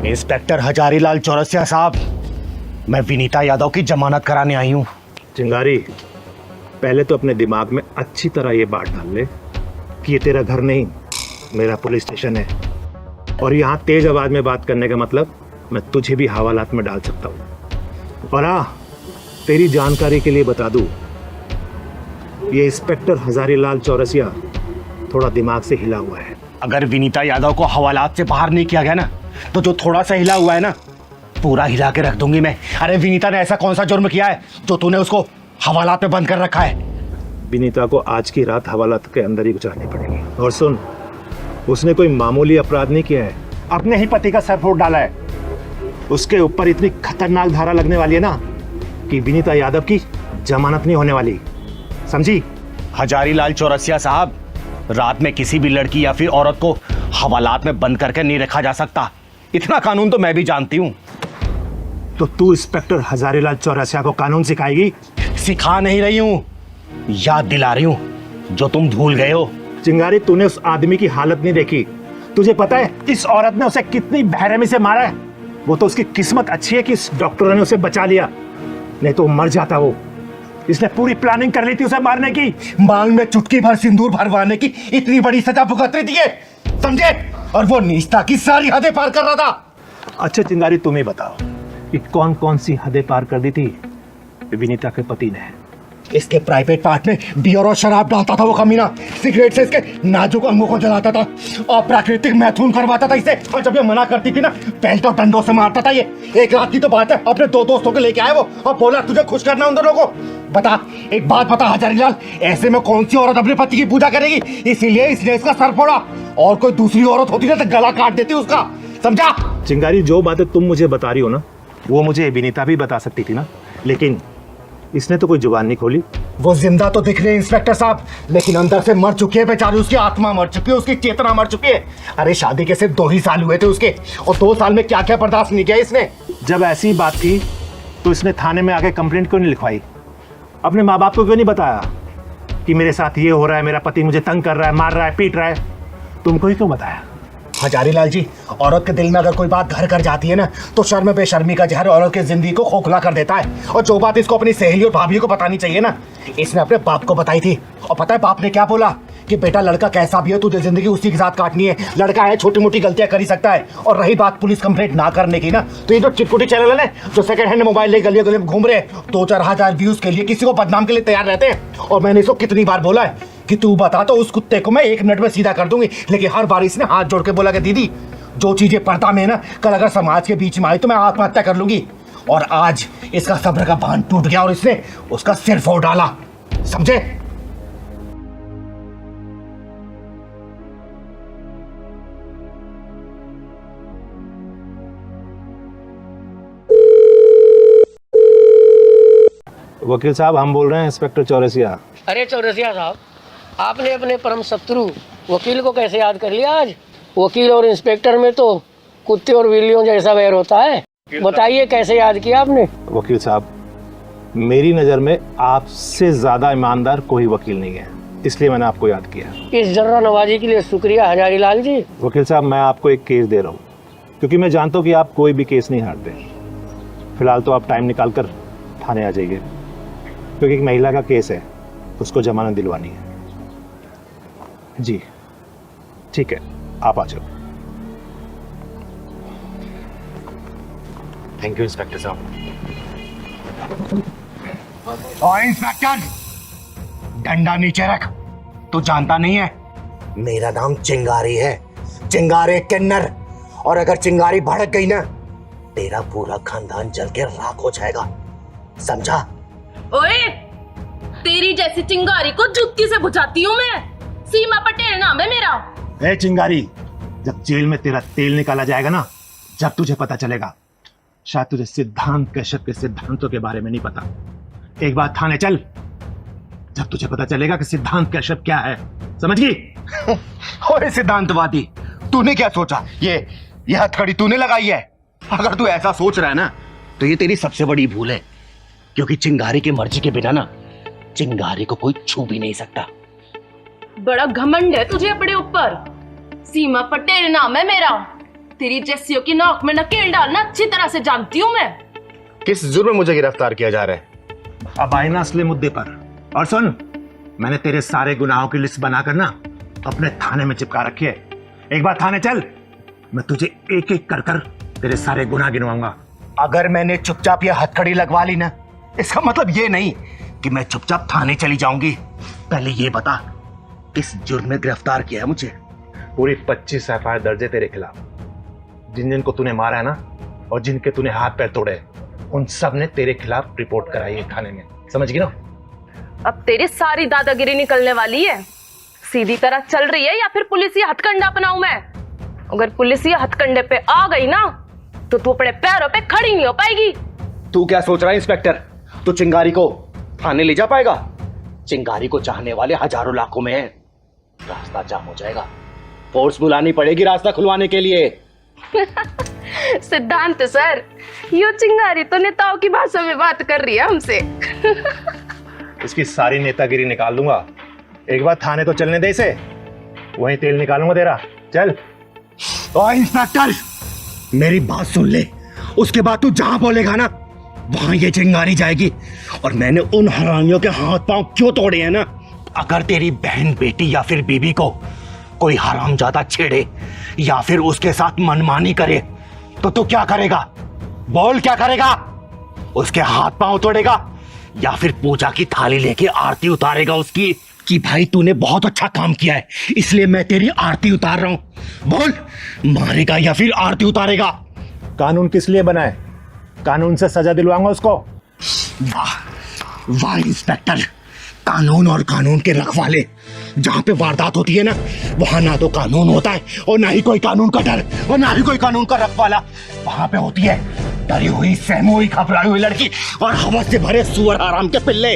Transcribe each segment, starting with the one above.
Inspector Hazarilal Chaurasia साहब, मैं विनीता यादव की जमानत कराने आई हूँ। चिंगारी, पहले तो अपने दिमाग में अच्छी तरह ये बात डाल ले कि ये तेरा घर नहीं, मेरा पुलिस स्टेशन है। और यहाँ तेज आवाज में बात करने का मतलब मैं तुझे भी हवालात में डाल सकता हूँ। और हाँ, तेरी जानकारी के लिए बता दूँ, ये इंस्पेक्टर हजारीलाल चौरसिया थोड़ा दिमाग से हिला हुआ है। अगर विनीता यादव को हवालात से बाहर नहीं किया गया ना, तो जो थोड़ा सा हिला हुआ है ना, पूरा हिला के रख दूंगी मैं। अरे विनीता ने ऐसा कौन सा जुर्म किया है जो तूने उसको हवालात में बंद कर रखा है? विनीता को आज की रात हवालात के अंदर ही गुजारनी पड़ेगी। और सुन, उसने कोई मामूली अपराध नहीं किया है, अपने ही पति का सर फोड़ डाला है। उसके ऊपर इतनी खतरनाक धारा लगने वाली है ना कि विनीता यादव की जमानत नहीं होने वाली, समझी? हजारीलाल चौरसिया साहब, रात में किसी भी लड़की या फिर औरत को हवालात में बंद करके नहीं रखा जा सकता। इतना कानून तो मैं भी जानती हूँ। तो तू इंस्पेक्टर हजारीलाल चौरसिया को कानून सिखाएगी? सिखा नहीं रही हूँ, याद दिला रही हूँ जो तुम भूल गए हो। चिंगारी, तूने उस आदमी की हालत नहीं देखी। तुझे पता है इस औरत ने उसे कितनी बेरहमी से मारा है? वो तो उसकी किस्मत अच्छी है कि इस डॉक्टर ने उसे बचा लिया, नहीं तो मर जाता वो। इसने पूरी प्लानिंग कर ली थी उसे मारने की। मांग में चुटकी भर सिंदूर भरवाने की इतनी बड़ी सजा भुगत रही थी, समझे? और वो नीचता की सारी हदें पार कर रहा था। अच्छा चिंगारी, तुम्हें बताओ कि कौन कौन सी हदें पार कर दी थी विनीता के पति ने? इसके प्राइवेट पार्ट में बियर और शराब डालता था वो कमीना। सिगरेट से इसके नाजुक अंगों को जलाता था और प्राकृतिक मैथुन करवाता था इसे। और जब ये मना करती थी ना, बेल्ट और डंडों से मारता था ये। एक रात की तो बात है, अपने दो दोस्तों को लेके आए वो और बोला तुझे खुश करना उन दोनों को। बता, एक बात बता हजारीलाल, ऐसे में कौन सी औरत अपने पति की पूजा करेगी? इसीलिए इसने इसका सर फोड़ा। और कोई दूसरी औरत होती ना तो गला काट देती उसका, समझा? चिंगारी, जो बातें तुम मुझे बता रही हो ना, वो मुझे विनीता भी बता सकती थी ना, लेकिन इसने तो कोई जुबान नहीं खोली। वो जिंदा तो दिख रही है इंस्पेक्टर साहब, लेकिन अंदर से मर चुकी है बेचारी। उसकी आत्मा मर चुकी है, उसकी चेतना मर चुकी है। अरे शादी के सिर्फ 2 ही साल हुए थे उसके, और 2 साल में क्या क्या बर्दाश्त नहीं किया इसने। जब ऐसी बात थी तो इसने थाने में आके कंप्लेंट क्यों नहीं लिखवाई? अपने माँ बाप को क्यों नहीं बताया कि मेरे साथ ये हो रहा है, मेरा पति मुझे तंग कर रहा है, मार रहा है, पीट रहा है? तुमको ही क्यों बताया? हजारीलाल जी, औरत के दिल में अगर कोई बात घर कर जाती है ना, तो शर्म बेशर्मी का जहर औरत की जिंदगी को खोखला कर देता है। और जो बात इसको अपनी सहेली और भाभी को बतानी चाहिए ना, इसने अपने बाप को बताई थी। और पता है बाप ने क्या बोला? कि बेटा, लड़का कैसा भी हो, तुझे जिंदगी उसी के साथ काटनी है। लड़का है, छोटी मोटी गलतियां कर ही सकता है। और रही बात पुलिस कंप्लेंट ना करने की ना, तो ये जो चिटकुटी चैनल है जो सेकंड हैंड मोबाइल ले गलियों गलियों में घूम रहे हैं, 2-4 हजार व्यूज के लिए किसी को बदनाम के लिए तैयार रहते हैं। और मैंने इसको कितनी बार बोला है कि तू बता तो उस कुत्ते को मैं 1 मिनट में सीधा कर दूंगी, लेकिन हर बार इसने हाथ जोड़ के बोला कि दीदी, जो चीजें पर्दा में है ना, कल अगर समाज के बीच में आई तो मैं आत्महत्या कर लूंगी। और आज इसका सब्र का बांध टूट गया और इसने उसका सिर फोड़ डाला, समझे? वकील साहब, हम बोल रहे हैं इंस्पेक्टर चौरसिया। अरे चौरसिया साहब, आपने अपने परम शत्रु वकील को कैसे याद कर लिया आज? वकील और इंस्पेक्टर में तो कुत्ते और बिल्लियों जैसा वैर होता है। बताइए कैसे याद किया आपने? वकील साहब, मेरी नज़र में आपसे ज़्यादा ईमानदार कोई वकील नहीं है, इसलिए मैंने आपको याद किया। इस जर्रा नवाजी के लिए शुक्रिया हजारीलाल जी। वकील साहब, मैं आपको एक केस दे रहा हूँ, क्योंकि मैं जानता हूँ कि आप कोई भी केस नहीं हारते। फिलहाल तो आप टाइम निकाल कर थाने आ जाइए, क्योंकि एक महिला का केस है, उसको जमानत दिलवानी है। जी ठीक है, आप आ जाओ। थैंक यू इंस्पेक्टर साहब। और इंस्पेक्टर, डंडा नीचे रख। तू जानता नहीं है, मेरा नाम चिंगारी है, चिंगारी किन्नर। और अगर चिंगारी भड़क गई ना, तेरा पूरा खानदान जल के राख हो जाएगा, समझा? ओए, तेरी जैसी चिंगारी को जुत्ती से बुझाती हूँ मैं। सीमा पटेल नाम है मेरा। ए चिंगारी, जब जेल में तेरा तेल निकाला जाएगा ना, जब तुझे पता चलेगा। शायद तुझे सिद्धांत कश्यप के सिद्धांतों के बारे में नहीं पता। एक बार थाने चल, जब तुझे पता चलेगा कि सिद्धांत कश्यप क्या है, समझ गई? ओए सिद्धांतवादी, तूने क्या सोचा? ये हथकड़ी तूने लगाई है? अगर तू ऐसा सोच रहा है ना, तो ये तेरी सबसे बड़ी भूल है, क्योंकि चिंगारी की मर्जी के बिना ना, चिंगारी को कोई छू भी नहीं सकता। बड़ा घमंड है तुझे अपने ऊपर। सीमा पटेल नाम है मेरा। तेरी जैसियों की नोक में नकेल डालना अच्छी तरह से जानती हूँ मैं। किस जुर्म में मुझे गिरफ्तार किया जा रहा है? अब आए ना असली मुद्दे पर। और सुन, मैंने तेरे सारे गुनाहों की लिस्ट बनाकर ना अपने थाने में चिपका रखी है। एक बार थाने चल, मैं तुझे एक एक कर कर तेरे सारे गुनाह गिनवाऊंगा। अगर मैंने चुपचाप ये हथकड़ी लगवा ली ना, इसका मतलब ये नहीं कि मैं चुपचाप थाने चली जाऊंगी। पहले ये बता, किस जुर्म में गिरफ्तार किया है मुझे? पूरी 25 एफआईआर दर्ज है तेरे खिलाफ। जिन जिन को तूने मारा है ना, और जिनके तूने हाथ पैर तोड़े, उन सब ने तेरे खिलाफ रिपोर्ट कराई है थाने में। समझ गई ना? अब तेरी सारी दादागिरी निकलने वाली है। सीधी तरह चल रही है या फिर पुलिस हथकंडा अपनाऊं मैं? अगर पुलिस हथकंडे पे आ गई ना तो तू अपने पैरों पे खड़ी नहीं हो पाएगी। तू क्या सोच रहा है इंस्पेक्टर? तू चिंगारी को थाने ले जा पाएगा? चिंगारी को चाहने वाले हजारों लाखों में हैं। रास्ता जाम हो जाएगा। फोर्स बुलानी पड़ेगी रास्ता खुलवाने के लिए। सिद्धांत सर, यो चिंगारी तो नेताओं की भाषा में बात कर रही है हमसे। इसकी सारी नेतागिरी निकाल दूंगा। एक बार थाने तो चलने दे इसे, वहीं तेल निकालूंगा तेरा। चल। ओ इंस्पेक्टर, मेरी बात सुन ले। उसके बाद तू जहां बोलेगा ना, वहां ये चिंगारी जाएगी। और मैंने उन हरामियों के हाथ पांव क्यों तोड़े हैं ना, अगर तेरी बहन, बेटी या फिर बीबी को कोई हरामजादा छेड़े या फिर उसके साथ मनमानी करे तो तू क्या करेगा? बोल, क्या करेगा? उसके हाथ पांव तोड़ेगा या फिर पूजा की थाली लेके आरती उतारेगा उसकी कि भाई तूने बहुत अच्छा काम किया है इसलिए मैं तेरी आरती उतार रहा हूं? बोल, मारेगा या फिर आरती उतारेगा? कानून किस लिए बना है? कानून से सजा दिलवाऊंगा उसको। वाह वाह इंस्पेक्टर, कानून और कानून के रखवाले। जहां पे वारदात होती है ना, वहां ना तो कानून होता है और ना ही कोई कानून का डर और ना ही कोई कानून का रखवाला। वहां पे होती है डरी हुई, सहमी हुई, घबराई हुई लड़की और हवस से भरे सुअर आराम के पिल्ले।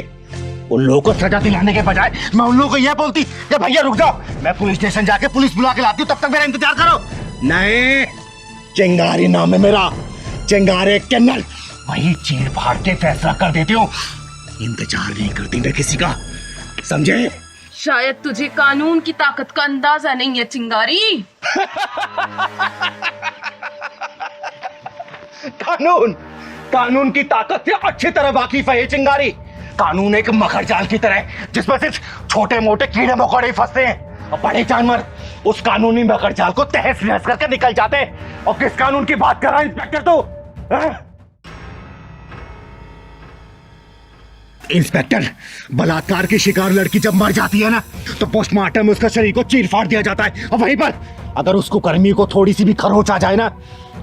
उन लोगों को सजा दिलाने के बजाय मैं उन लोगों को यह बोलती कि भैया रुक जाओ, मैं पुलिस स्टेशन जाके पुलिस बुला के लाती हूँ, तब तक मेरा इंतजार करो। नहीं, चिंगारी नाम है मेरा, चिंगारे किन्नर। वही चीर फाड़ के फैसला कर देती हूँ, इंतजार नहीं करती मैं किसी का, समझे? शायद तुझे कानून की ताकत का अंदाजा नहीं है चिंगारी। कानून की ताकत से अच्छी तरह वाकिफ है ये चिंगारी। कानून एक मकर जाल की तरह है जिसमें सिर्फ छोटे मोटे कीड़े मकोड़े फंसते हैं और बड़े जानवर उस कानूनी मकर जाल को तहस नहस करके निकल जाते हैं। और किस कानून की बात कर रहा है इंस्पेक्टर तू? इंस्पेक्टर, बलात्कार की शिकार लड़की जब मर जाती है ना, तो पोस्टमार्टम में उसका शरीर को चीर फाड़ दिया जाता है और वहीं पर अगर उसको कर्मी को थोड़ी सी भी खरोच आ जाए ना,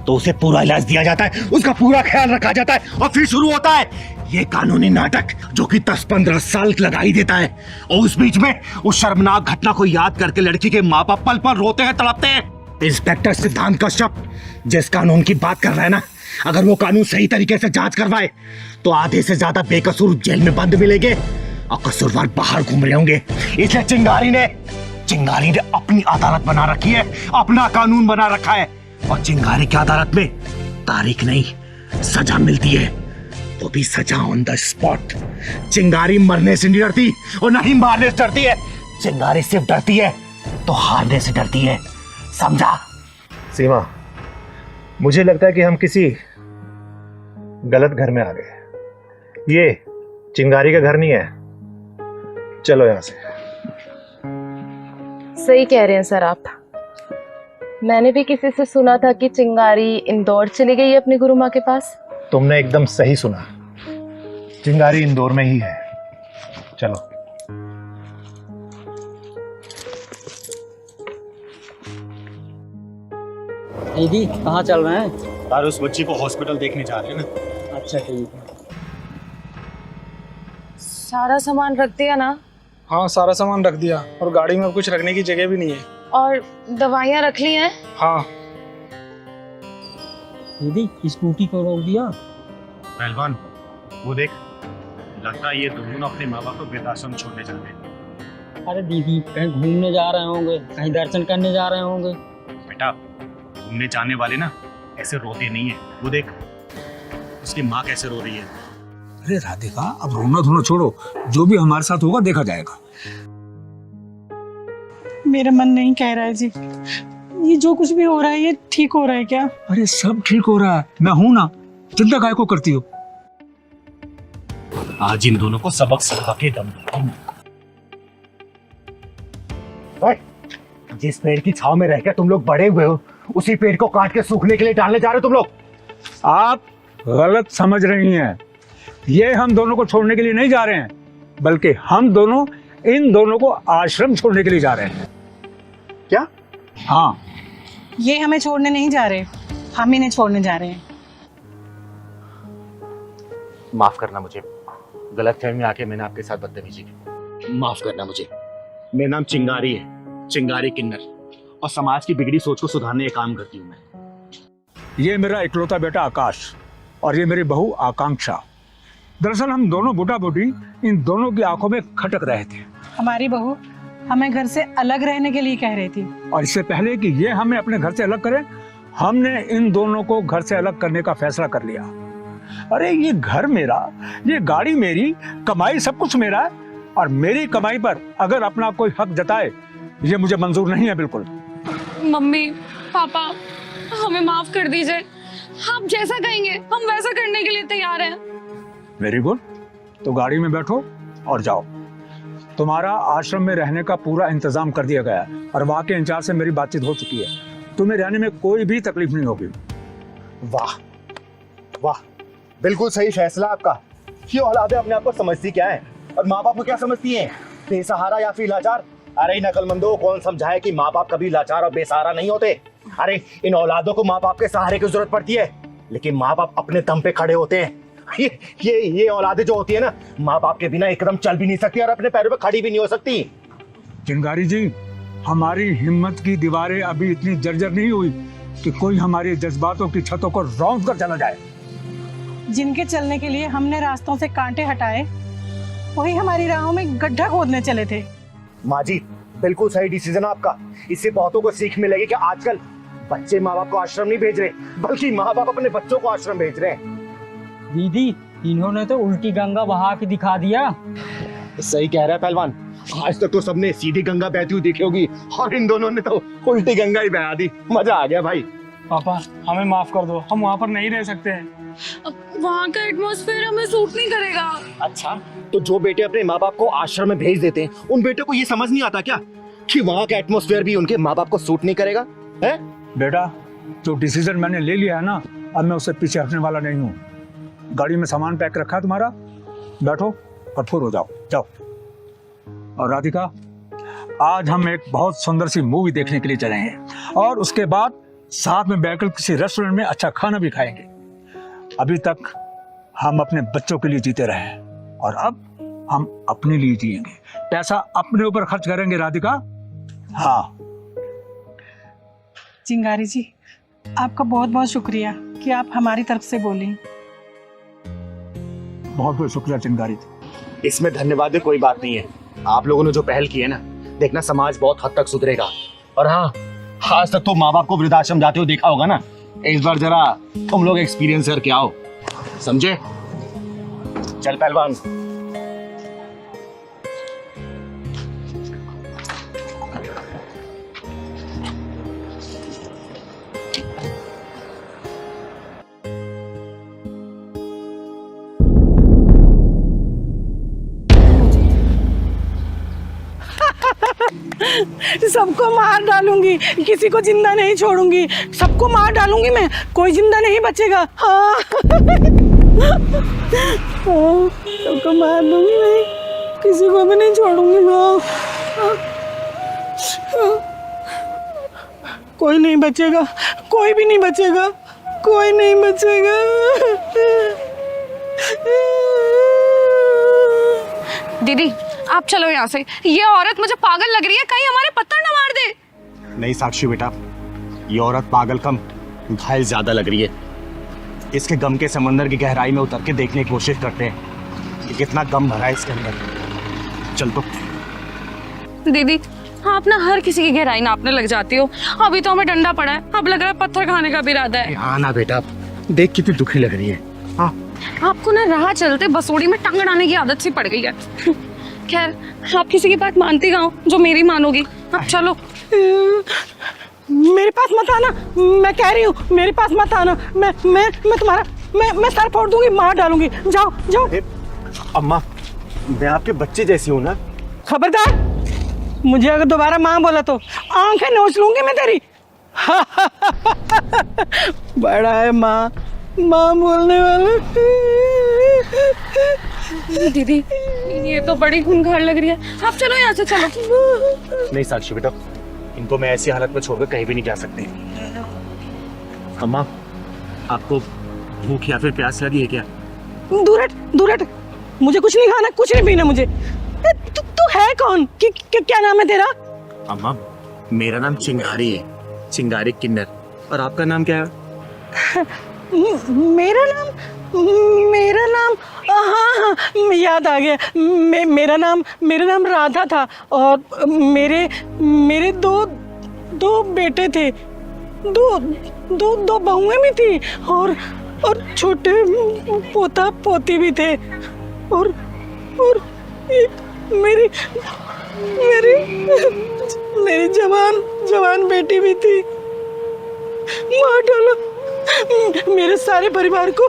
तो उसे पूरा इलाज दिया जाता है, उसका पूरा ख्याल रखा जाता है और फिर शुरू होता है ये कानूनी नाटक जो कि 10-15 साल लगा ही देता है। और उस बीच में उस शर्मनाक घटना को याद करके लड़की के माँ बाप पल पल रोते हैं, तड़पते हैं। इंस्पेक्टर सिद्धांत कश्यप जिस कानून की बात कर रहा है ना, अगर वो कानून सही तरीके से जांच करवाए तो आधे से ज्यादा बेकसूर जेल में बंद मिलेंगे और कसूरवार बाहर घूम रहे होंगे। इसलिए चिंगारी ने अपनी अदालत बना रखी है, अपना कानून बना रखा है। और चिंगारी की अदालत में तारीख नहीं, सजा मिलती है, वो भी सजा ऑन द स्पॉट। चिंगारी मरने से नहीं डरती और नहीं मारने से डरती है। चिंगारी सिर्फ डरती है तो हारने से डरती है, समझा? सीमा, मुझे लगता है कि हम किसी गलत घर में आ गए। ये चिंगारी का घर नहीं है, चलो यहां से। सही कह रहे हैं सर आप। मैंने भी किसी से सुना था कि चिंगारी इंदौर चली गई है अपनी गुरु माँ के पास। तुमने एकदम सही सुना, चिंगारी इंदौर में ही है। चलो। दीदी कहाँ चल रहे हैं? यार उस बच्ची को हॉस्पिटल देखने जा रहे हैं ना। अच्छा ठीक है। सारा सामान रख दिया ना? हाँ सारा सामान रख दिया और गाड़ी में अब कुछ रखने की जगह भी नहीं है। और दवाइयाँ रख ली हैं? हाँ। दीदी स्कूटी को रोक दिया। पहलवान, वो देख, लगता है ये दोनों अपने माँ बाप को वृद्धाश्रम छोड़ने जा रहे हैं। अरे दीदी कहीं घूमने जा रहे होंगे, कहीं दर्शन करने जा रहे होंगे। बेटा, घूमने जाने वाले ना ऐसे रोते नहीं है। वो देख, उसकी माँ कैसे रो रही है। अरे राधिका, अब रोना धोना छोड़ो, जो भी हमारे साथ होगा देखा जाएगा। मेरा मन नहीं कह रहा है जी, ये जो कुछ भी हो रहा है ये ठीक हो रहा है क्या? अरे सब ठीक हो रहा है, मैं हूं ना, चिंता काहे को करती हो? आज इन दोनों को सबक सिखा के दम दूंगा। जिस पेड़ की छाव में रहकर तुम लोग बड़े हुए हो, उसी पेड़ को काट के सूखने के लिए डालने जा रहे हो तुम लोग। आप गलत समझ रही हैं। ये हम दोनों को छोड़ने के लिए नहीं जा रहे हैं, बल्कि हम दोनों इन दोनों को आश्रम छोड़ने के लिए जा रहे हैं। क्या? हाँ, ये हमें छोड़ने नहीं जा रहे, हम इन्हें छोड़ने जा रहे हैं। माफ करना मुझे, गलतफहमी में आके मैंने आपके साथ बदतमीजी की। माफ करना मुझे। मेरा नाम चिंगारी है, चिंगारी किन्नर, और समाज की बिगड़ी सोच को सुधारने का काम करती हूँ मैं। ये मेरा इकलौता बेटा आकाश और ये मेरी बहू आकांक्षा। दरअसल हम दोनों बूढ़ा बूढ़ी इन दोनों की आंखों में खटक रहे थे, हमारी बहू हमें घर से अलग रहने के लिए कह रही थी। और इससे पहले कि ये हमें अपने घर से अलग करें, हमने इन दोनों को घर से अलग करने का फैसला कर लिया। अरे ये घर मेरा, ये गाड़ी मेरी, कमाई सब कुछ मेरा है, और मेरी कमाई पर अगर अपना कोई हक जताए, ये मुझे मंजूर नहीं है बिल्कुल। मम्मी पापा हमें माफ कर दीजिए, आप जैसा कहेंगे हम वैसा करने के लिए तैयार हैं। वेरी गुड, तो गाड़ी में बैठो और जाओ। तुम्हारा आश्रम में रहने का पूरा इंतजाम कर दिया गया है और वहाँ के इंचार्ज से मेरी बातचीत हो चुकी है। तुम्हें रहने में कोई भी तकलीफ नहीं होगी। वाह वाह, बिल्कुल सही फैसला आपका। ये औलादे अपने आप को समझती क्या है और माँ बाप को क्या समझती हैं? बेसहारा या फिर लाचार? अरे नकलमंदों, कौन समझाए कि माँ बाप कभी लाचार और बेसहारा नहीं होते। अरे इन औलादों को माँ बाप के सहारे की जरूरत पड़ती है, लेकिन माँ बाप अपने दम पे खड़े होते हैं। ये औलादे जो होती है ना, माँ बाप के बिना एकदम चल भी नहीं सकती और अपने पैरों पे खड़ी भी नहीं हो सकती। चिंगारी जी, हमारी हिम्मत की दीवारें अभी इतनी जर्जर नहीं हुई कि कोई हमारे जज्बातों की छतों को रौंद कर चला जाए। जिनके चलने के लिए हमने रास्तों से कांटे हटाए, वही हमारी राहों में गड्ढा खोदने चले थे। माँ जी, बिल्कुल सही डिसीजन आपका। इससे बहुतों को सीख मिलेगी कि आजकल बच्चे माँ बाप को आश्रम नहीं भेज रहे, बल्कि माँ बाप अपने बच्चों को आश्रम भेज रहे हैं। दीदी, इन्होंने तो उल्टी गंगा बहा के दिखा दिया। सही कह रहा है पहलवान, आज तक तो सबने सीधी गंगा बहती हुई देखी होगी और इन दोनों ने तो उल्टी गंगा ही बहा दी। मजा आ गया भाई। पापा हमें माफ कर दो, हम वहाँ पर नहीं रह सकते हैं। वहाँ का एटमॉस्फेयर हमें सूट नहीं करेगा। अच्छा, तो जो बेटे अपने माँ बाप को आश्रम में भेज देते हैं, उन बेटों को ये समझ नहीं आता क्या कि वहाँ का एटमॉस्फेयर भी उनके माँ बाप को सूट नहीं करेगा? है बेटा, जो डिसीजन मैंने ले लिया है ना, अब मैं उससे पीछे हटने वाला नहीं हूँ। गाड़ी में सामान पैक रखा है तुम्हारा, बैठो और फुर हो जाओ। जाओ। और राधिका, आज हम एक बहुत सुंदर सी मूवी देखने के लिए चलेंगे और उसके बाद साथ में बैठकर किसी रेस्टोरेंट में अच्छा खाना भी खाएंगे। अभी तक हम अपने बच्चों के लिए जीते रहे हैं और अब हम अपने लिए जिएंगे। पैसा अपने ऊपर खर्च करेंगे राधिका। हाँ चिंगारी जी, आपका बहुत बहुत शुक्रिया कि आप हमारी तरफ से बोली। बहुत बहुत शुक्रिया चिंगारी जी। इसमें धन्यवाद की कोई बात नहीं है। आप लोगों ने जो पहल की है ना, देखना समाज बहुत हद तक सुधरेगा। और हाँ, आज तक तो माँ बाप को वृद्धाश्रम जाते हुए देखा होगा ना, इस बार जरा तुम लोग एक्सपीरियंस करके आओ, समझे? चल पहलवान। सबको मार डालूंगी, किसी को जिंदा नहीं छोड़ूंगी। सबको मार डालूंगी मैं, कोई जिंदा नहीं बचेगा। हाँ सबको मार दूंगी मैं, किसी को भी नहीं छोड़ूंगी। कोई नहीं बचेगा, कोई भी नहीं बचेगा, कोई नहीं बचेगा। दीदी आप चलो यहाँ से, ये औरत मुझे पागल लग रही है, कहीं हमारे पत्थर न मार दे। नहीं साक्षी बेटा, ये औरत पागल कम घायल ज्यादा लग रही है। इसके गम के समंदर की गहराई में उतर के देखने की कोशिश करते हैं कि कितना गम भरा है इसके अंदर। चल तो। दीदी आप ना हर किसी की गहराई नापने लग जाती हो। अभी तो हमें डंडा पड़ा है, अब लग रहा है पत्थर खाने का भी इरादा है। हाँ ना बेटा, देख कितनी दुखी लग रही है। हाँ, आपको ना राह चलते बसोड़ी में टंग अड़ाने की आदत सी पड़ गई है। खैर, आप किसी की बात मानती कहाँ हो जो मेरी मानोगी। अब चलो। मेरे पास मत आना, मैं कह रही हूँ मेरे पास मत आना। मैं तुम्हारा मैं सर फोड़ दूंगी, मार डालूंगी। जाओ जाओ। अम्मा, मैं आपके बच्चे जैसी हूँ ना। खबरदार, मुझे अगर दोबारा माँ बोला तो आंखें नोच लूंगी मैं तेरी। बड़ा है माँ बोलने वाला। दीदी ये तो बड़ी खूंखार लग रही है, आप चलो यहाँ से, चलो। नहीं साक्षी बेटा, इनको मैं ऐसी हालत में छोड़कर कहीं भी नहीं जा सकती। अम्मा, आपको भूख या फिर प्यास लगी है क्या? दूर हट, मुझे कुछ नहीं खाना, कुछ नहीं पीना मुझे। तू है कौन? क्या नाम है तेरा? अम्मा, मेरा नाम चिंगारी है, चिंगारी किन्नर। और आपका नाम क्या है? मेरा नाम हाँ, याद आ गया। मेरा नाम राधा था और मेरे दो बेटे थे, दो बहुएं भी थी और छोटे पोता पोती भी थे और एक मेरी जवान बेटी भी थी। मार डाला मेरे सारे परिवार को,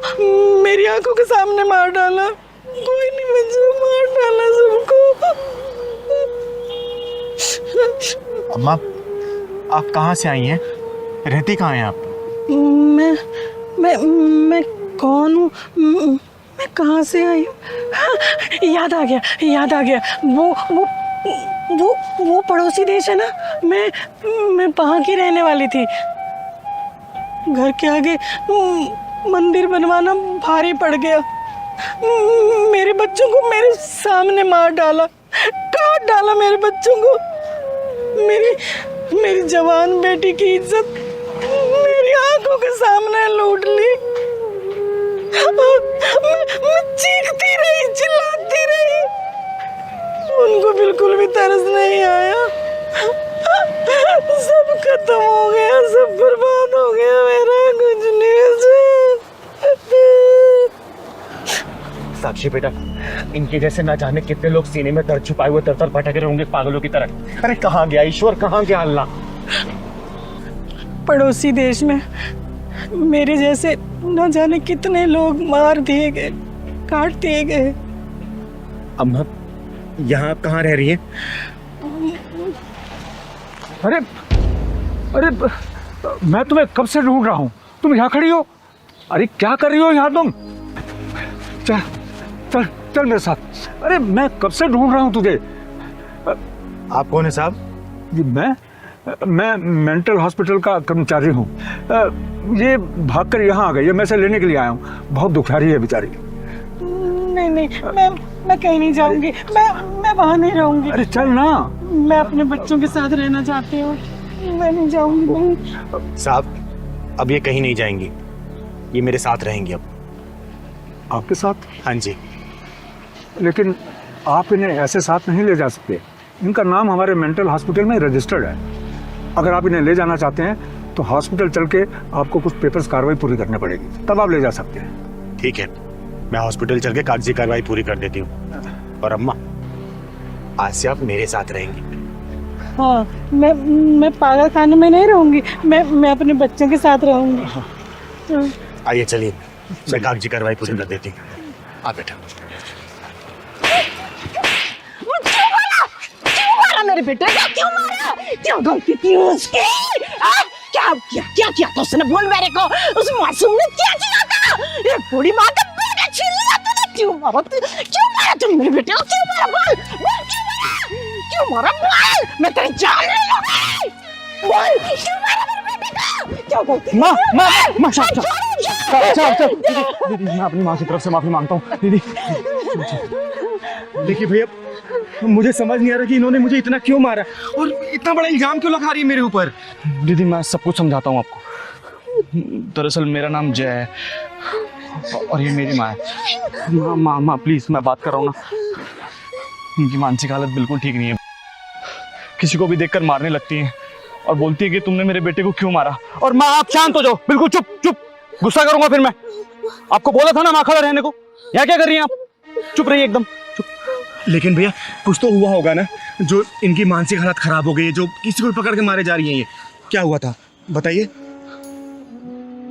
मेरी आंखों के सामने मार डाला। कोई नहीं बचा, मार डाला सबको। अम्मा, आप कहाँ से आई हैं? रहती कहाँ हैं आप? मैं कौन हूँ? मैं कहाँ से आई हूँ? हाँ, याद आ गया। वो पड़ोसी देश है ना, मैं वहाँ की रहने वाली थी। घर के आगे मंदिर बनवाना भारी पड़ गया। मेरे बच्चों को मेरे सामने मार डाला, काट डाला मेरे बच्चों को। मेरी जवान बेटी की इज्जत मेरी आंखों के सामने लूट ली। मैं चीखती रही, चिल्लाती रही, उनको बिल्कुल भी तरस नहीं आया। सब खत्म हो गया, सब बर्बाद हो गया, मेरा कुछ नहीं बचा। साक्षी बेटा, इनके जैसे ना जाने कितने लोग सीने में दर्द छुपाए हुए तर भटक रहे होंगे पागलों की तरह। अरे कहाँ गया ईश्वर, कहाँ गया अल्लाह? पड़ोसी देश में मेरे जैसे ना जाने कितने लोग मार दिए गए, काट दिए गए। अम्मा, यहाँ आप कहाँ रह रही हैं? अरे मैं तुम्हें कब से ढूंढ रहा हूँ, तुम यहाँ खड़ी हो। अरे क्या कर रही हो यहाँ तुम? चल मेरे साथ। अरे मैं कब से ढूंढ रहा हूँ तुझे। आप कौन है साहब? ये मैं मेंटल हॉस्पिटल का कर्मचारी हूँ। ये भागकर यहाँ आ गई है, मैं इसे लेने के लिए आया हूँ। बहुत दुखियारी है बेचारी। नहीं, मैं कहीं नहीं जाऊंगी, मैं वहाँ नहीं रहूंगी। अरे चल ना। मैं अपने बच्चों के साथ रहना चाहती हूँ, मैं नहीं जाऊंगी। साहब, अब ये कहीं नहीं जाएंगी, ये मेरे साथ रहेंगी। अब आपके साथ? हाँ जी। लेकिन आप इन्हें ऐसे साथ नहीं ले जा सकते, इनका नाम हमारे मेंटल हॉस्पिटल में रजिस्टर्ड है। अगर आप इन्हें ले जाना चाहते हैं तो हॉस्पिटल चल के आपको कुछ पेपर्स कार्रवाई पूरी करनी पड़ेगी, तब आप ले जा सकते हैं। ठीक है, मैं हॉस्पिटल चल के कागजी कार्रवाई पूरी कर देती हूँ। और अम्मा, आज से आप मेरे साथ रहेंगी। हाँ, मैं पागल खाने में नहीं रहूंगी, मैं अपने बच्चों के साथ रहूंगी। आइए चलिए, मैं कागजी कार्रवाई पूरी कर देती हूँ। आप बेटा। मेरे बेटे को क्यों मारा? क्यों गलती की उसकी? क्या किया तो उसने? बोल मेरे को, उस मासूम ने क्या किया था? ये बूढ़ी माँ का बेटा छीन लिया तूने। क्यों मारा तुम मेरे बेटे को? क्यों मारा? बोल क्यों मारा? बोल, मैं तेरी जान ले लूंगी। बोल, क्यों मारा मेरे बेटे को? क्या गलती? माँ, दीदी, मैं अपनी माँ की तरफ से माफी मांगता हूँ। दीदी, देखिए भैया, मुझे समझ नहीं आ रहा कि इन्होंने मुझे इतना क्यों मारा और इतना बड़ा इल्जाम क्यों लगा रही है मेरे ऊपर। दीदी, मैं सब कुछ समझाता हूँ आपको। दरअसल मेरा नाम जय है और ये मेरी माँ है। माँ प्लीज, मैं बात कर रहा हूँ ना। इनकी मानसिक हालत बिल्कुल ठीक नहीं है। किसी को भी देखकर मारने लगती है और बोलती है कि तुमने मेरे बेटे को क्यों मारा। और माँ, आप शांत हो जाओ, बिल्कुल चुप। गुस्सा करूंगा फिर मैं। आपको बोला था ना माँ खड़ा रहने को। यहाँ क्या कर रही हैं आप? चुप रहिए, एकदम चुप। लेकिन भैया, कुछ तो हुआ होगा ना जो इनकी मानसिक हालत खराब हो गई है, जो किसी को पकड़ के मारे जा रही है ये। क्या हुआ था बताइए।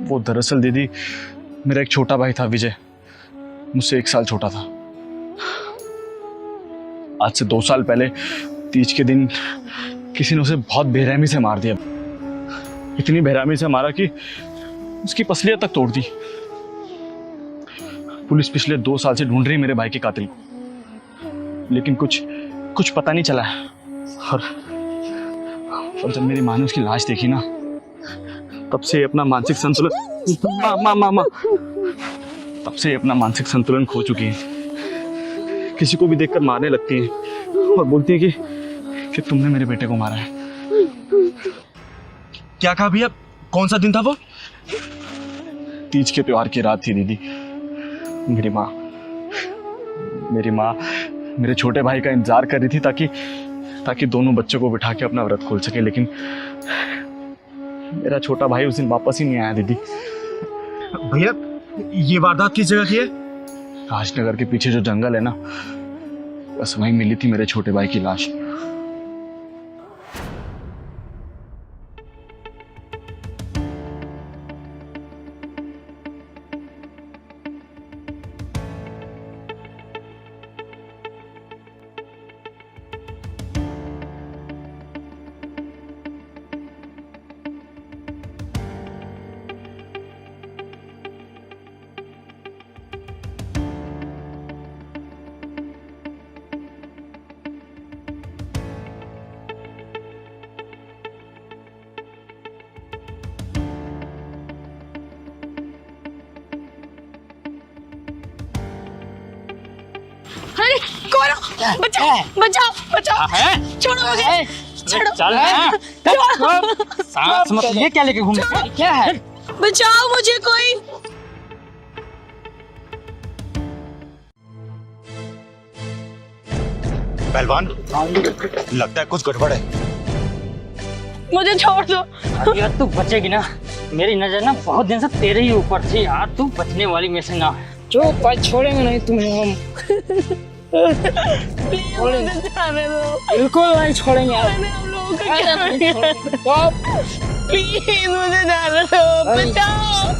वो दरअसल दीदी मेरा एक छोटा भाई था विजय, मुझसे 1 साल छोटा था। आज से 2 साल पहले तीज के दिन किसी ने उसे बहुत बेरहमी से मार दिया। इतनी बेरहमी से मारा कि उसकी पसलियां तक तोड़ दी। पुलिस पिछले 2 साल से ढूंढ रही मेरे भाई के कातिल को, लेकिन कुछ पता नहीं चला है। और जब मेरी माँ ने उसकी लाश देखी ना, तब से अपना मानसिक संतुलन माँ तब से अपना मानसिक संतुलन खो चुकी है। किसी को भी देखकर मारने लगती है और बोलती है कि तुमने मेरे बेटे को मारा है। क्या कहा भैया, कौन सा दिन था वो? तीज के त्योहार की रात थी दीदी। मेरी माँ मेरे छोटे भाई का इंतजार कर रही थी ताकि दोनों बच्चों को बिठा के अपना व्रत खोल सके, लेकिन मेरा छोटा भाई उस दिन वापस ही नहीं आया दीदी। भैया ये वारदात किस जगह की है? राजनगर के पीछे जो जंगल है ना, बस वहीं मिली थी मेरे छोटे भाई की लाश। अरे कौन? बचाओ बचाओ बचाओ, छोड़ो मुझे, छोड़ो, चल सांस मत लिए, क्या लेके घूम रहे हो? क्या है? बचाओ मुझे कोई। पहलवान, लगता है कुछ गड़बड़ है। मुझे छोड़ दो। अरे यार तू बचेगी ना, मेरी नजर ना बहुत दिन से तेरे ही ऊपर थी यार, तू बचने वाली में से ना। जो भाई छोड़ेंगे नहीं तुम्हें हम, बिल्कुल नहीं छोड़ेंगे यार। प्लीज मुझे जाने दो, बचाओ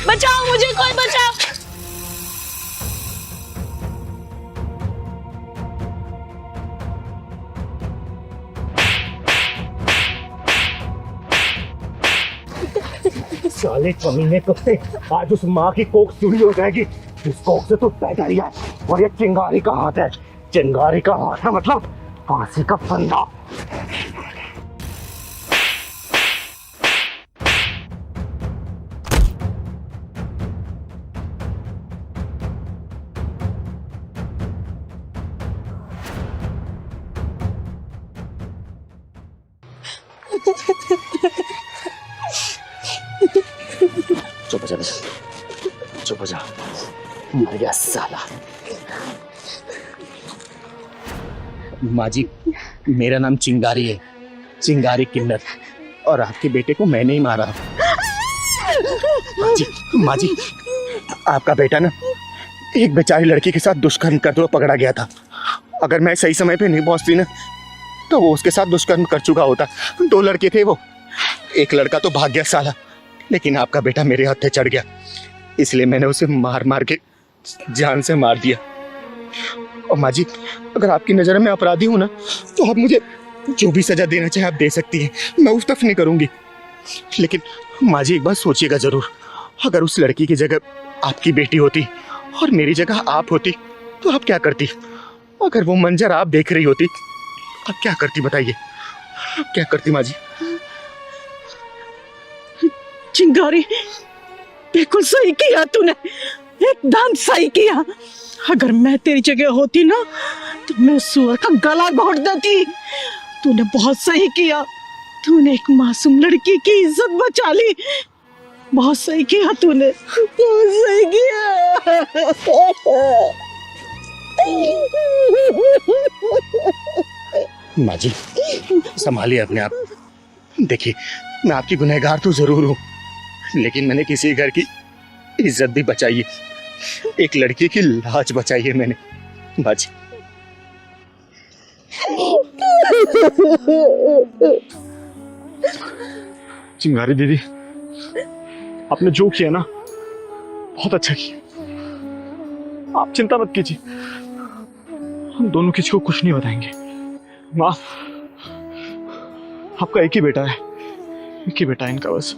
बचाओ मुझे, कोई बचाओ। साले कमीने कुत्ते, आज उस माँ की कोख चूड़ी हो जाएगी। इस कोख से तो पैदा ही है, और ये चिंगारी का हाथ है। चिंगारी का हाथ है मतलब फांसी का फंदा। चुप हो जा, चुप हो जा, मर गया साला। माँ जी, मेरा नाम चिंगारी है, चिंगारी किन्नर, और आपके बेटे को मैंने ही मारा। माँ जी, आपका बेटा ना एक बेचारी लड़की के साथ दुष्कर्म करते हुए पकड़ा गया था। अगर मैं सही समय पे नहीं पहुंचती ना, तो वो उसके साथ दुष्कर्म कर चुका होता। 2 लड़के थे वो, एक लड़का तो भाग गया साला, लेकिन आपका बेटा मेरे हाथ चढ़ गया, इसलिए मैंने उसे मार मार के जान से मार दिया। और माँ जी, अगर आपकी नज़र में अपराधी हूँ ना, तो आप मुझे जो भी सजा देना चाहे आप दे सकती हैं, मैं उस तरफ नहीं करूँगी। लेकिन माँ जी एक बात सोचिएगा ज़रूर, अगर उस लड़की की जगह आपकी बेटी होती और मेरी जगह आप होती, तो आप क्या करती? अगर वो मंजर आप देख रही होती, आप क्या करती बताइए? आप क्या करती माँ जी? चिंगारी, बिल्कुल सही किया तूने, एकदम सही किया। अगर मैं तेरी जगह होती ना, तो मैं सुअर का गला घोट देती। तूने बहुत सही किया, तूने एक मासूम लड़की की इज्जत बचा ली। बहुत सही किया तूने, बहुत सही किया। माँ जी, संभालिए अपने आप। देखिए, मैं आपकी गुनहगार तो जरूर हूँ, लेकिन मैंने किसी घर की इज्जत भी बचाई है, एक लड़की की लाज बचाई है मैंने। माँ जी, चिंगारी दीदी, आपने जो किया ना बहुत अच्छा किया। आप चिंता मत कीजिए, हम दोनों किसी को कुछ नहीं बताएंगे। माँ, आपका एक ही बेटा है, एक ही बेटा है इनका बस।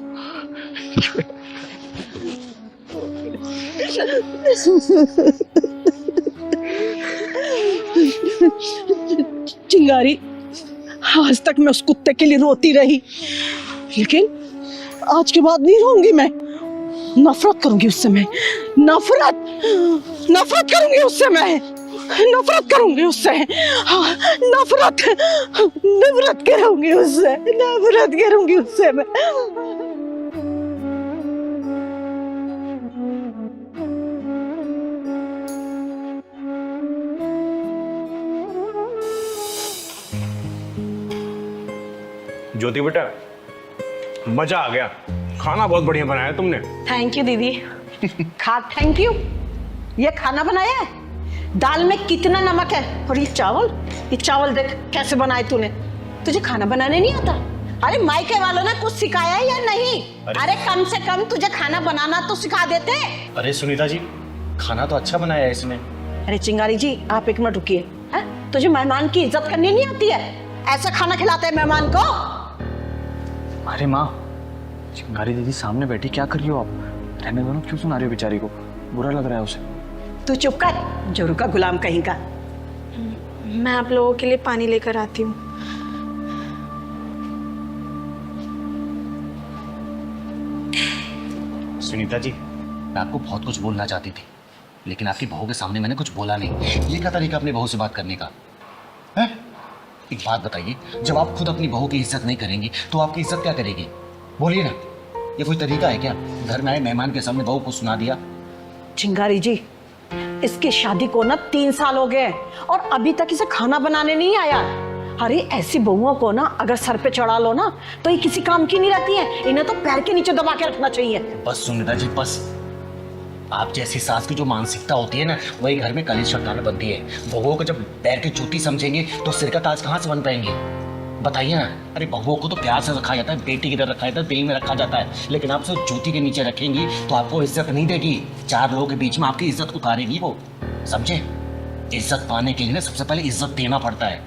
चिंगारी, आज तक मैं उस कुत्ते के लिए रोती रही, लेकिन आज के बाद नहीं रोऊंगी मैं। नफरत करूंगी उससे मैं, नफरत करूंगी उससे मैं, नफरत करूंगी उससे। हाँ, नफरत करूंगी उससे, नफरत करूंगी उससे मैं। ज्योति बेटा, मजा आ गया, खाना बहुत बढ़िया बनाया तुमने। थैंक यू दीदी। Thank you. ये खाना बनाया है, दाल में कितना नमक है, और ये चावल देख कैसे बनाए तूने। तुझे खाना बनाने नहीं आता? अरे मायके वालों ने कुछ सिखाया है या नहीं? अरे कम से कम तुझे खाना बनाना तो सिखा देते। अरे सुनीता जी, खाना तो अच्छा बनाया है इसने। अरे चिंगारी जी, आप एक मिनट रुकिए। तुझे मेहमान की इज्जत करनी नहीं आती है? ऐसा खाना खिलाते हैं मेहमान को? अरे माँ, चिंगारी दीदी सामने बैठी, क्या कर रही हो आप? रहने दो ना, क्यों सुना रही हो बेचारी को? बुरा लग रहा है उसे। तू चुप कर, जोरू का गुलाम कहीं का। मैं आप लोगों के लिए पानी लेकर आती हूँ। सुनीता जी, मैं आपको बहुत कुछ बोलना चाहती थी, लेकिन आपकी बहू के सामने मैंने कुछ बोला नहीं। ये क्या तरीका अपनी बहू से बात करने का है? एक बात बताइए, जब आप खुद अपनी बहू की इज्जत नहीं करेंगी तो आपकी इज्जत क्या करेगी? बोलिए ना, ये कोई तरीका है क्या? घर में आए मेहमान के सामने बहू को सुना दिया। चिंगारी जी, इसकी शादी को ना 3 साल हो गए और अभी तक इसे खाना बनाने नहीं आया। अरे ऐसी बहुओं को ना अगर सर पे चढ़ा लो ना तो ये किसी काम की नहीं रहती है। इन्हें तो पैर के नीचे दबा के रखना चाहिए। बस सुनीता जी, बस। आप जैसी सास की जो मानसिकता होती है ना, वही घर में कलेश छटकाना बनती है। बहुओं को जब पैर की जूती समझेंगे तो सिर का ताज कहाँ से बन पाएंगे? बताइए ना। अरे बहुओं को तो प्यार से रखा जाता है, बेटी की तरह रखा जाता है, दिल में रखा जाता है, लेकिन आप सिर्फ जूती के नीचे रखेंगी तो आपको इज्जत नहीं देगी। 4 लोगों के बीच में आपकी इज्जत उतारेगी वो, समझे? इज्जत पाने के लिए ना सबसे पहले इज्जत देना पड़ता है।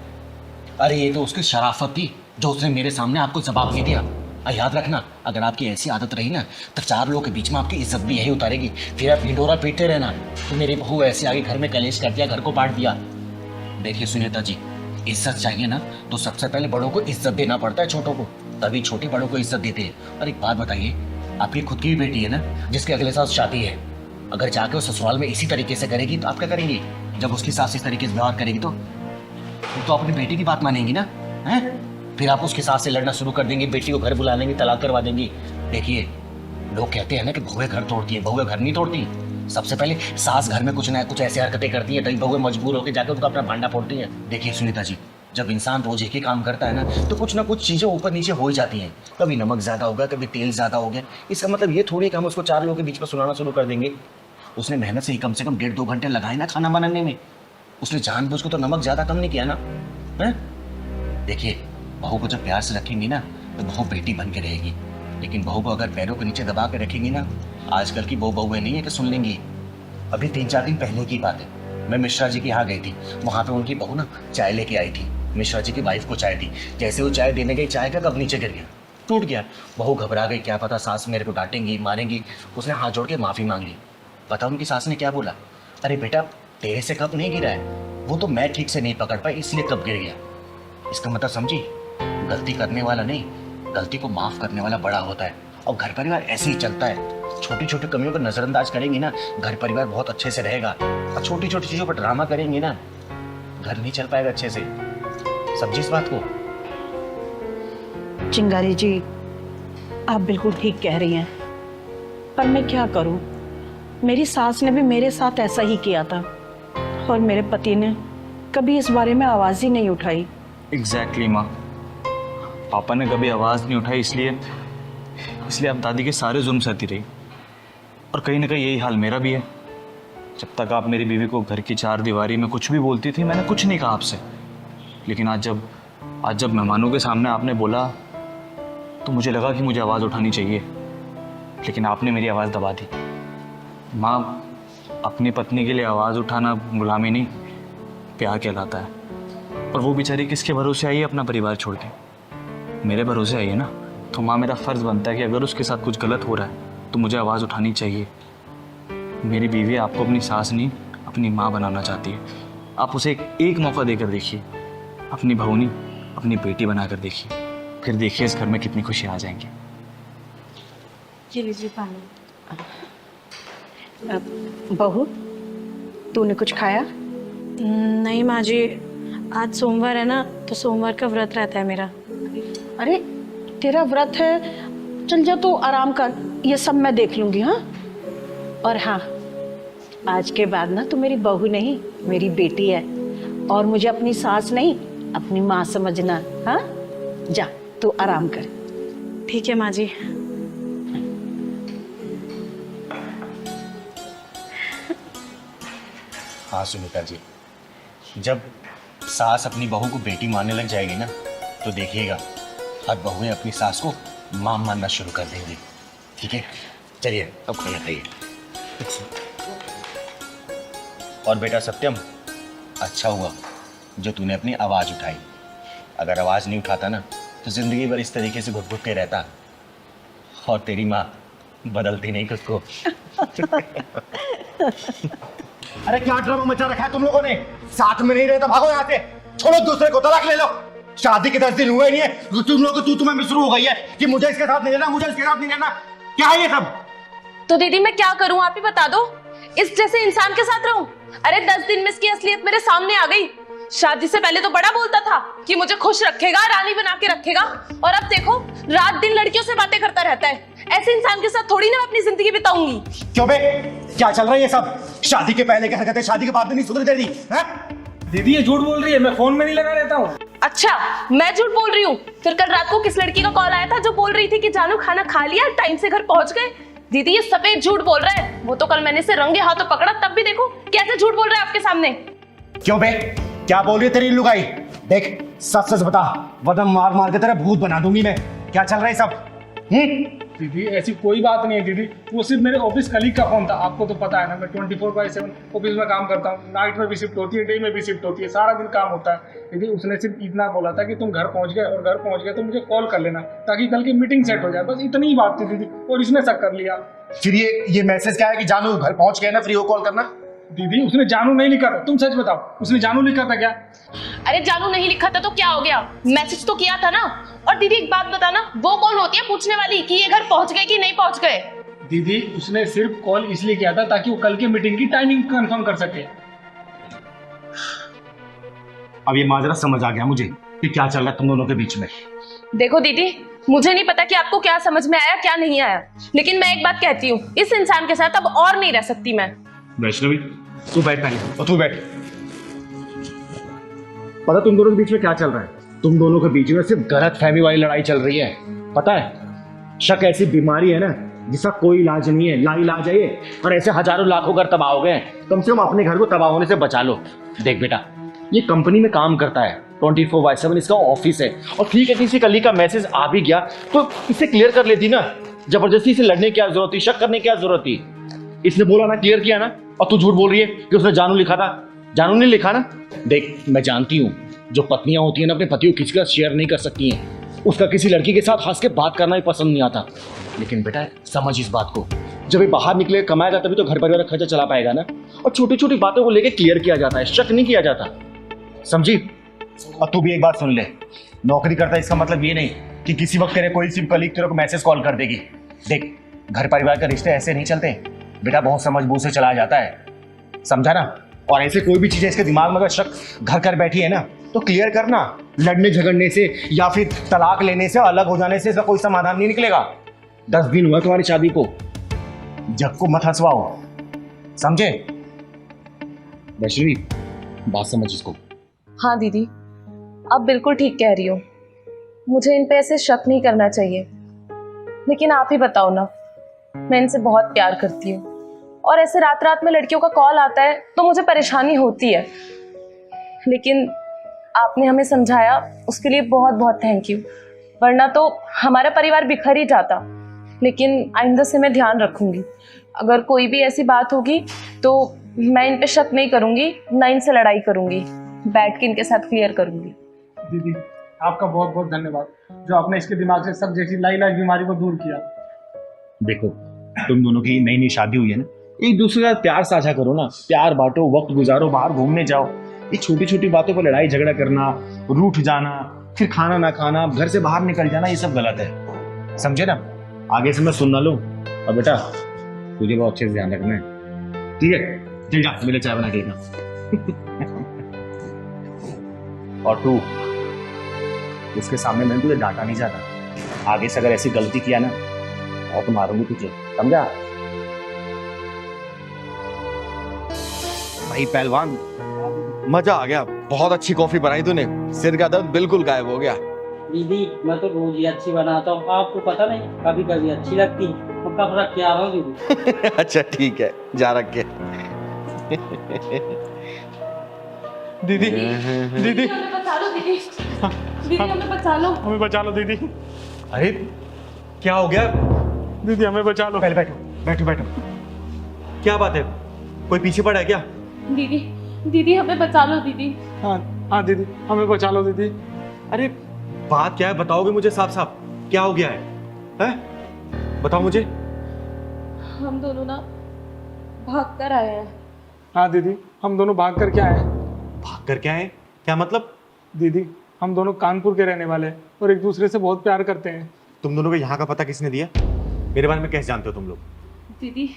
अरे ये तो उसकी शराफत थी जो उसने मेरे सामने आपको जवाब नहीं दिया। याद रखना, अगर आपकी ऐसी आदत रही ना तो 4 लोगों के बीच में आपकी इज्जत भी यही उतारेगी। फिर आप ढिंढोरा पीटते रहना तो मेरी बहू ऐसे आगे घर में कलेश कर दिया, घर को बांट दिया। देखिए सुनीता जी, इज्जत चाहिए ना तो सबसे पहले बड़ों को इज्जत देना पड़ता है छोटों को, तभी छोटे बड़ों को इज्जत देते हैं। और एक बात बताइए, आपकी खुद की भी बेटी है ना जिसके अगले साल शादी है, अगर जाके वो ससुराल में इसी तरीके से करेगी तो आप क्या करेंगी? जब उसकी सास इस तरीके से व्यवहार करेगी तो अपनी बेटी की बात मानेंगी ना, हैं? फिर आप उसके साथ से लड़ना शुरू कर देंगे, बेटी को घर बुला लेंगे, तलाक करवा देंगी। देखिए, लोग कहते हैं ना कि बहुएं घर तोड़ती है, बहुएं घर नहीं तोड़ती। सबसे पहले सास घर में कुछ ना कुछ ऐसी हरकतें करती है, तभी बहुएं मजबूर होकर जाकर उनका अपना भांडा फोड़ती है। देखिए सुनीता जी, जब इंसान रोज एक ही काम करता है ना तो कुछ ना कुछ चीज़ें ऊपर नीचे हो ही जाती हैं। कभी नमक ज़्यादा होगा, कभी तेल ज़्यादा हो गया। इसका मतलब ये थोड़ी कि हम उसको 4 लोगों के बीच में सुनाना शुरू कर देंगे। उसने मेहनत से ही कम से कम 1.5-2 घंटे लगाए ना खाना बनाने में। उसने जानबूझ को तो नमक ज़्यादा कम नहीं किया ना, है? देखिए, बहू को जब प्यार से रखेंगी ना तो बहू बेटी बन के रहेगी, लेकिन बहू को अगर पैरों के नीचे दबा के रखेंगी ना, आजकल की बहुएं नहीं है कि सुन लेंगी। अभी 3-4 दिन पहले की बात है, मैं मिश्रा जी के यहाँ गई थी। वहाँ पे उनकी बहू ना चाय लेके आई थी, मिश्रा जी की वाइफ को चाय दी। जैसे वो चाय देने गई, चाय का कप नीचे गिर गया, टूट गया। बहू घबरा गई, क्या पता सास मेरे को डांटेंगी, मारेंगी। उसने हाथ जोड़ के माफ़ी मांग ली। पता उनकी सास ने क्या बोला? अरे बेटा, तेरे से कप नहीं गिरा है, वो तो मैं ठीक से नहीं पकड़ पाई इसलिए कप गिर गया। इसका मतलब समझी, गलती करने वाला नहीं, गलती को माफ़ करने वाला बड़ा होता है। और घर परिवार ऐसे ही चलता है। छोटी छोटी कमियों को नज़रअंदाज करेंगे ना, घर परिवार बहुत अच्छे से रहेगा। और छोटी छोटी चीज़ों पर ड्रामा करेंगे ना, घर नहीं चल पाएगा अच्छे से। समझी इस बात को? चिंगारी जी, आप बिल्कुल ठीक कह रही हैं, पर मैं क्या करूं? मेरी सास ने भी मेरे साथ ऐसा ही किया था और मेरे पति ने कभी इस बारे में आवाज़ ही नहीं उठाई। एग्जैक्टली माँ, पापा ने कभी आवाज़ नहीं उठाई, इसलिए आप दादी के सारे जुल्म सहती रही। और कहीं ना कहीं यही हाल मेरा भी है। जब तक आप मेरी बीवी को घर की 4 दीवारी में कुछ भी बोलती थी, मैंने कुछ नहीं कहा आपसे, लेकिन आज जब मेहमानों के सामने आपने बोला तो मुझे लगा कि मुझे आवाज़ उठानी चाहिए, लेकिन आपने मेरी आवाज़ दबा दी। माँ, अपनी पत्नी के लिए आवाज़ उठाना गुलामी नहीं, प्यार कहलाता है। और वो बेचारी किसके भरोसे आई है अपना परिवार छोड़ के? मेरे भरोसे आई है ना। तो माँ, मेरा फ़र्ज़ बनता है कि अगर उसके साथ कुछ गलत हो रहा है तो मुझे आवाज़ उठानी चाहिए। मेरी बीवी आपको अपनी सास नहीं, अपनी माँ बनाना चाहती है। आप उसे एक मौका देकर देखिए, अपनी बहू नहीं, अपनी बेटी बनाकर देखिए, फिर देखिए इस घर में कितनी खुशी आ जाएंगी। ये लीजिए पानी। बहू, तूने कुछ खाया? नहीं माँ जी, आज सोमवार है ना, तो सोमवार का व्रत रहता है मेरा। अरे तेरा व्रत है, चल जा तू आराम कर, ये सब मैं देख लूंगी। हाँ, और हाँ, आज के बाद ना तू मेरी बहू नहीं, मेरी बेटी है, और मुझे अपनी सास नहीं, अपनी माँ समझना। हाँ, जा तू आराम कर। ठीक है माँ जी। हाँ सुनीता जी, जब सास अपनी बहू को बेटी मानने लग जाएगी ना, तो देखिएगा हर बहुएं अपनी सास को मां मानना शुरू कर देंगी। ठीक है, चलिए अब खाना खाइए। और बेटा सत्यम, अच्छा हुआ जो तूने अपनी आवाज़ उठाई। अगर आवाज़ नहीं उठाता ना, तो ज़िंदगी भर इस तरीके से घुट घुट के रहता, और तेरी माँ बदलती नहीं खुद को। अरे क्या ड्रामा मचा रखा है तुम लोगों ने? साथ में नहीं रहता, भागो यहाँ से, छोड़ो दूसरे को, तलाक ले लो। शादी के 10 दिन हुए नहीं है, तुम लोगों को तुम्हें भी शुरू हो गई है कि मुझे इसके साथ नहीं रहना, मुझे इसके साथ नहीं रहना। क्या है ये सब? तो दीदी मैं क्या करूं, आप ही बता दो। इस जैसे इंसान के साथ रहूं? अरे 10 दिन में इसकी असलियत मेरे सामने आ गई। शादी से पहले तो बड़ा बोलता था कि मुझे खुश रखेगा, रानी बना के रखेगा, और अब देखो रात दिन लड़कियों से बातें करता रहता है। ऐसे इंसान के साथ थोड़ी ना अपनी जिंदगी बिताऊंगी। क्यों बे, क्या चल रहा है ये सब? शादी के पहले की हरकतें शादी के बाद में नहीं सुधर दे रही है? दीदी ये झूठ बोल रही है, मैं फोन में नहीं लगा रहता हूँ। अच्छा, मैं झूठ बोल रही हूँ? फिर कल रात को किस लड़की का कॉल आया था जो बोल रही थी कि जानू खाना खा लिया, टाइम से घर पहुंच गए? दीदी ये सफेद झूठ बोल रहा है। वो तो कल मैंने इसे रंगे हाथों पकड़ा, तब भी देखो कैसे झूठ बोल रहा है आपके सामने। क्यों बे, क्या बोल रही है तेरी लुगाई? देख सच सच बता, वरना मार मार के तेरा भूत बना दूंगी मैं। क्या चल रहा है सब? दीदी ऐसी कोई बात नहीं है दीदी, वो सिर्फ मेरे ऑफिस कलीग का फोन था। आपको तो पता है ना, मैं 24/7 ऑफिस में काम करता हूँ। नाइट में भी शिफ्ट होती है, डे में भी शिफ्ट होती है, सारा दिन काम होता है। दीदी उसने सिर्फ इतना बोला था कि तुम घर पहुँच गए, और घर पहुँच गए तो मुझे कॉल कर लेना, ताकि कल की मीटिंग सेट हो जाए। बस इतनी ही बात थी दीदी, और इसने शक कर लिया। फिर ये मैसेज क्या है कि जानू घर पहुंच गए ना, फ्री हो कॉल करना? दीदी उसने जानू नहीं लिखा था, तुम सच बताओ, उसने जानू लिखा था क्या? अरे जानू नहीं लिखा था तो क्या हो गया, मैसेज तो किया था ना। और दीदी एक बात बताना, वो कौन होती है पूछने वाली कि ये घर पहुंच गए कि नहीं पहुंच गए? दीदी उसने सिर्फ कॉल इसलिए किया था ताकि वो कल की मीटिंग की टाइमिंग कंफर्म कर सके। अब ये माजरा समझ आ गया मुझे कि क्या चल रहा है तुम दोनों के बीच में। देखो दीदी, मुझे नहीं पता कि आपको क्या समझ में आया क्या नहीं आया, लेकिन मैं एक बात कहती हूँ, इस इंसान के साथ अब और नहीं रह सकती मैं। वैष्णवी तू बैठ पहले, और तू बैठ। पता तुम दोनों के बीच में क्या चल रहा है? तुम दोनों के बीच में सिर्फ गलत फहमी वाली लड़ाई चल रही है। पता है, शक ऐसी बीमारी है ना जिसका कोई इलाज नहीं है, लाइलाज है ये। और ऐसे हजारों लाखों घर तबाह हो गए, कम से कम अपने घर को तबाह होने से बचा लो। देख बेटा, ये कंपनी में काम करता है, 24/7 इसका ऑफिस है, और ठीक है किसी कलीग का मैसेज आ भी गया तो इसे क्लियर कर लेती ना। जबरदस्ती से लड़ने की क्या जरूरत थी, शक करने की क्या जरूरत थी? इसने बोला ना, क्लियर किया ना, और तू झूठ बोल रही है कि उसने जानू लिखा था। जानू ने लिखा ना। देख मैं जानती हूँ, जो पत्नियां होती है ना अपने पति को किसी का शेयर नहीं कर सकती हैं, उसका किसी लड़की के साथ हंस के बात करना भी पसंद नहीं आता। लेकिन बेटा समझ इस बात को, जब ये बाहर निकले कमाएगा तभी तो घर परिवार का खर्चा चला पाएगा ना। और छोटी छोटी बातों को लेकर क्लियर किया जाता है, शक नहीं किया जाता, समझी? और तू भी एक बात सुन ले, नौकरी करता है इसका मतलब ये नहीं कि किसी वक्त तेरे कोई सिर्फ कलीग तेरे को मैसेज कॉल कर देगी। देख घर परिवार के रिश्ते ऐसे नहीं चलते बेटा, बहुत समझ बूझ से चलाया जाता है, समझा ना? और ऐसे कोई भी चीज़ है इसके दिमाग में अगर शक घर कर बैठी है ना, तो क्लियर करना। लड़ने झगड़ने से या फिर तलाक लेने से, अलग हो जाने से इसका कोई समाधान नहीं निकलेगा। 10 दिन हुआ तुम्हारी शादी को, जग को मत हंसवाओ, समझे? वैष्णवी बात समझ इसको। हाँ दीदी, आप बिल्कुल ठीक कह रही हो, मुझे इन पे ऐसे शक नहीं करना चाहिए। लेकिन आप ही बताओ ना, मैं इनसे बहुत प्यार करती हूँ, और ऐसे रात रात में लड़कियों का कॉल आता है तो मुझे परेशानी होती है। लेकिन आपने हमें समझाया, उसके लिए बहुत बहुत थैंक यू। वरना तो हमारा परिवार बिखर ही जाता। लेकिन आइंदा से मैं ध्यान रखूंगी, अगर कोई भी ऐसी बात होगी तो मैं इन पे शक नहीं करूंगी, ना इनसे लड़ाई करूंगी, बैठ के इनके साथ क्लियर करूंगी। दीदी आपका बहुत बहुत धन्यवाद, जो आपने इसके दिमाग से सब जैसी लाइलाज बीमारी को दूर किया। देखो, तुम दोनों की नई नई शादी हुई है ना, एक दूसरे का प्यार साझा करो ना, प्यार बांटो, वक्त गुजारो, बाहर घूमने जाओ। ये छोटी छोटी बातों पर लड़ाई झगड़ा करना, रूठ जाना, फिर खाना ना खाना, घर से बाहर निकल जाना, ये सब गलत है, समझे ना? आगे से मैं सुन ना लूं। और बेटा तुझे बहुत अच्छे से ध्यान रखना है, ठीक है? चल जा, मेरे चाय बना के लेना। और तू, उसके सामने मैंने तुझे डांटा नहीं जाता, आगे से अगर ऐसी गलती किया ना बहुत मारूंगी तुझे, समझा? भाई पहलवान, मजा आ गया, बहुत अच्छी कॉफी बनाई तूने, सिर का दर्द बिल्कुल गायब हो गया। दीदी मैं तो रोज ही अच्छी बनाता हूँ, आपको पता नहीं, कभी कभी अच्छी लगती है, तो कब रख के आ रहा हूँ दीदी। अच्छा ठीक है, जा रख के। दीदी दीदी हमें बचा लो दीदी, दीदी हमें बचा लो, हमें बचा लो दीदी, अरे क्या हो गया? दीदी हमें बचा लो। पहले बैठो बैठो बैठो, क्या बात है? कोई पीछे पड़ा है क्या? दीदी दीदी हमें बचा लो दीदी। हाँ हाँ दीदी हमें बचा लो दीदी। अरे बात क्या है, बताओगे मुझे साफ साफ, क्या हो गया है? हैं? बताओ मुझे। हम दोनों ना भाग कर आए हैं। हाँ दीदी हम दोनों भाग कर क्या आए? भाग कर क्या है? क्या मतलब? दीदी हम दोनों कानपुर के रहने वाले हैं और एक दूसरे से बहुत प्यार करते हैं। तुम दोनों को यहाँ का पता किसने दिया? मेरे बारे में कैसे जानते हो तुम लोग? दीदी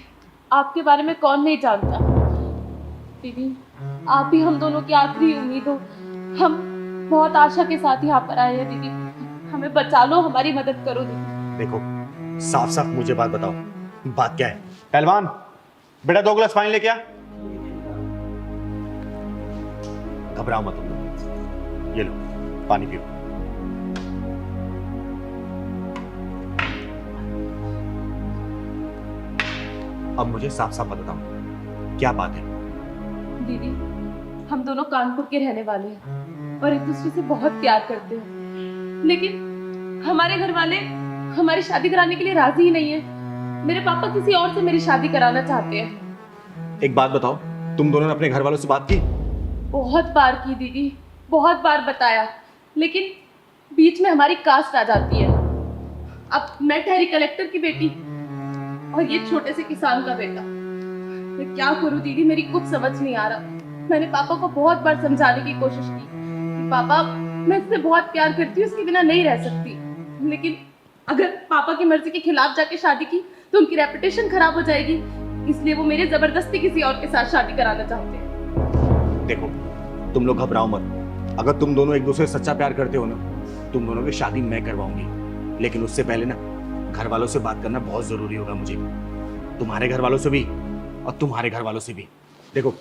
आपके बारे में कौन नहीं जानता, दीदी आप ही हम दोनों की आखिरी उम्मीद हो। हम बहुत आशा के साथ यहाँ पर आए हैं दीदी, हमें बचा लो, हमारी मदद करो दीदी। देखो साफ साफ मुझे बात बताओ, बात क्या है? पहलवान बेटा 2 गिलास पानी लेके आ। घबराओ मत तुम लोग, ये लो पानी पियो। अब मुझे साफ साफ बताओ, क्या बात है? दीदी हम दोनों कानपुर के रहने वाले हैं और एक दूसरे से बहुत प्यार करते हैं, लेकिन हमारे घर वाले हमारी शादी कराने के लिए राजी ही नहीं है। मेरे पापा किसी और से मेरी शादी कराना चाहते हैं। एक बात बताओ, तुम दोनों ने अपने घर वालों से बात की? बहुत बार की दीदी, बहुत बार बताया, लेकिन बीच में हमारी कास्ट आ जाती है। अब मैं ठहरी कलेक्टर की बेटी और ये छोटे से किसान का बेटा, मैं क्या करूं दीदी, मेरी कुछ समझ नहीं आ रहा। मैंने पापा को बहुत बार समझाने की कोशिश की कि पापा मैं इससे बहुत प्यार करती हूँ, इसके बिना नहीं रह सकती, लेकिन अगर पापा की मर्जी के खिलाफ जाके शादी की तो उनकी रेपुटेशन खराब हो जाएगी, इसलिए वो मेरे जबरदस्ती किसी और के साथ शादी कराना चाहते हैं। देखो तुम लोग घबराओ मत, अगर तुम दोनों एक दूसरे से सच्चा प्यार करते हो ना, तुम दोनों की शादी मैं करवाऊंगी, लेकिन उससे पहले ना घर वालों से बात करना बहुत जरूरी होगा मुझे, तुम्हारे घर वालों से भी और तुम्हारे घर वालों से भी। देखो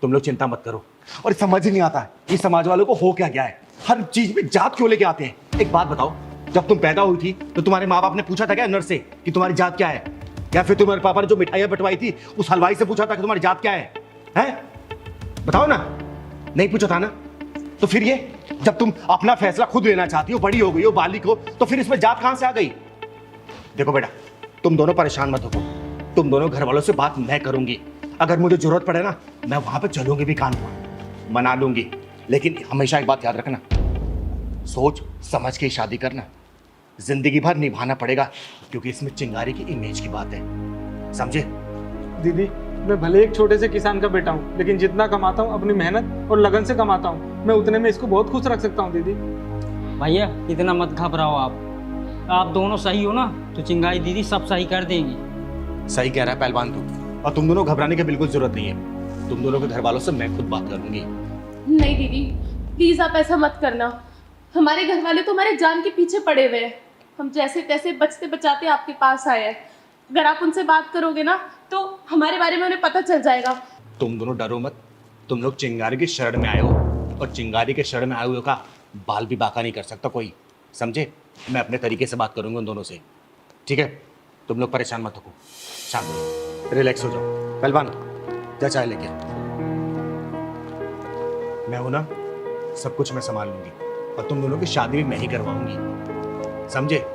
तुम लोग चिंता मत करो, और समझ ही नहीं आता है ये समाज वालों को हो क्या गया है, हर चीज में जात क्यों लेके आते हैं। एक बात बताओ, जब तुम पैदा हुई थी तो तुम्हारे माँ बाप ने पूछा था क्या नर्स से कि तुम्हारी जात क्या है? या फिर तुम्हारे पापा ने जो मिठाइयां बंटवाई थी उस हलवाई से पूछा था कि तुम्हारी जात क्या है? हैं? बताओ ना, नहीं पूछा था ना? तो फिर ये जब तुम अपना फैसला खुद लेना चाहती हो, बड़ी हो गई हो, बालिक हो, तो फिर इसमें जात कहां से आ गई? देखो बेटा तुम दोनों परेशान मत हो, तुम दोनों घर वालों से बात मैं करूंगी, अगर मुझे जरूरत पड़े ना मैं वहां पे चलूंगी भी, कानपुर मना लूंगी, लेकिन हमेशा एक बात याद रखना, सोच समझ के शादी करना, जिंदगी भर निभाना पड़ेगा, क्योंकि इसमें चिंगारी की इमेज की बात है, समझे? दीदी मैं भले एक छोटे से किसान का बेटा हूँ, लेकिन जितना कमाता हूँ अपनी मेहनत और लगन से कमाता हूँ, मैं उतने में इसको बहुत खुश रख सकता हूँ दीदी। भैया इतना मत घबराओ, आप दोनों सही हो ना तो चिंगारी दीदी सब सही कर देंगी। सही कह रहा है पहलवान तू, और तुम दोनों घबराने की बिल्कुल जरूरत नहीं है, तुम दोनों के घर वालों से मैं खुद बात करूंगी। नहीं दीदी प्लीज आप ऐसा मत करना, हमारे घर वाले तो हमारे जान के पीछे पड़े हुए हैं, हम जैसे तैसे बचते बचाते आपके पास आए हैं, अगर आप उनसे बात करोगे ना तो हमारे बारे में उन्हें पता चल जाएगा। तुम दोनों डरो मत, तुम लोग चिंगारी की शरण में आए हो, और चिंगारी के शरण में आए हुए का बाल भी बाका नहीं कर सकता कोई, समझे? मैं अपने तरीके से बात करूंगा उन दोनों से, ठीक है? तुम लोग परेशान मत हो, शांत हो, रिलैक्स हो जाओ। पहलवान जा चाय लेके, मैं हूं ना, सब कुछ मैं संभाल लूंगी, और तुम दोनों की शादी भी मैं ही करवाऊंगी। समझे?